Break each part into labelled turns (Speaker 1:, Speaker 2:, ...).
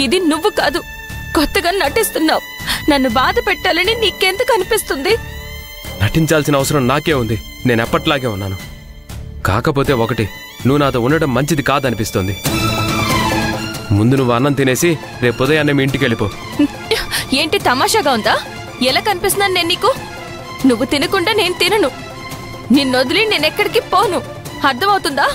Speaker 1: ఇది నువ్వు కాదు, కొత్తగా నటిస్తున్నావు. నన్ను బాధ పెట్టాలని నీకెందుకు అనిపిస్తుంది?
Speaker 2: నటించాల్సిన అవసరం నాకే ఉంది. నేను ఎప్పట్లాగే ఉన్నాను. కాకపోతే ఒకటి, నువ్వు నాతో ఉండడం మంచిది కాదనిపిస్తోంది. ముందు నువ్వు అన్నం తినేసి రేపు ఉదయాన్నే మీ ఇంటికి వెళ్ళిపో.
Speaker 1: ఏంటి తమాషాగా ఉందా? ఎలా కనిపిస్తున్నాను నేను నీకు? నువ్వు తినకుండా నేను తినను. నిన్నొదిలి నేనెక్కడికి పోను. అర్థమవుతుందా?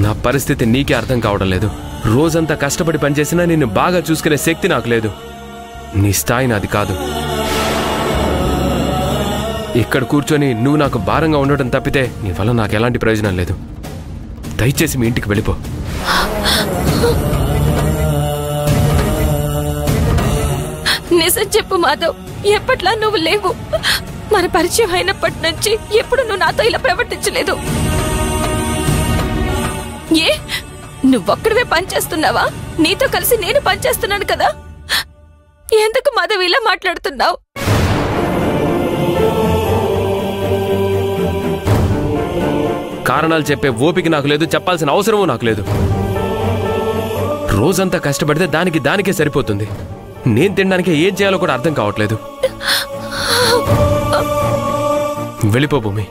Speaker 2: నా పరిస్థితి నీకే అర్థం కావడం లేదు. రోజంతా కష్టపడి పనిచేసినా నిన్ను బాగా చూసుకునే శక్తి నాకు లేదు. నీ స్థాయి నాది కాదు. ఇక్కడ కూర్చొని నువ్వు నాకు భారంగా ఉండడం తప్పితే నీ వల్ల నాకు ఎలాంటి ప్రయోజనం లేదు. దయచేసి మీ ఇంటికి వెళ్ళిపో.
Speaker 1: నిజం చెప్పు మాధవ్, ఎప్పట్లా నువ్వు లేవు. మన పరిచయం అయినప్పటి నుంచి ఎప్పుడు నువ్వు నాతో ఇలా ప్రవర్తించలేదు. ఏ నువ్వొక్కడివే పనిచేస్తున్నావా? నీతో కలిసి నేను పనిచేస్తున్నాను కదా. ఎందుకు మాధవ్ ఇలా మాట్లాడుతున్నావు?
Speaker 2: కారణాలు చెప్పే ఓపిక నాకు లేదు, చెప్పాల్సిన అవసరమూ నాకు లేదు. రోజంతా కష్టపడితే దానికే సరిపోతుంది. నేను తినడానికి ఏం చేయాలో కూడా అర్థం కావట్లేదు. వెళ్ళిపో భూమి,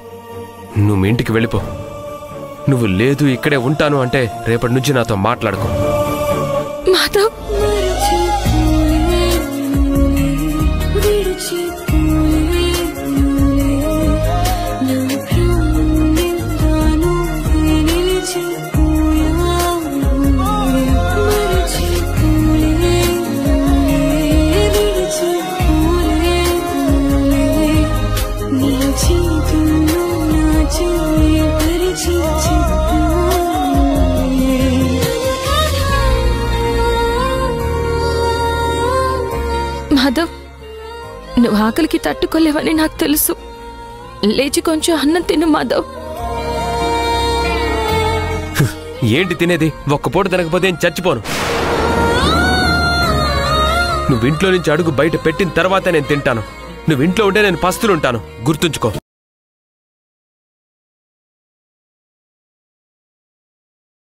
Speaker 2: నువ్వు మీ ఇంటికి వెళ్ళిపో. నువ్వు లేదు ఇక్కడే ఉంటాను అంటే రేపటి నుంచి నాతో మాట్లాడుకో.
Speaker 1: మాధవ్, మాధవ్, నువ్వు ఆకలికి తట్టుకోలేవని నాకు తెలుసు. లేచి కొంచెం అన్నం తిను మాధవ్.
Speaker 2: ఏంటి తినేది? ఒక్క పూట తినకపోతే నేను చచ్చిపోను. నువ్వు ఇంట్లో నుంచి అడుగు బయట పెట్టిన తర్వాత నేను తింటాను. నువ్వు ఇంట్లో ఉంటే నేను పస్తులుంటాను, గుర్తుంచుకో.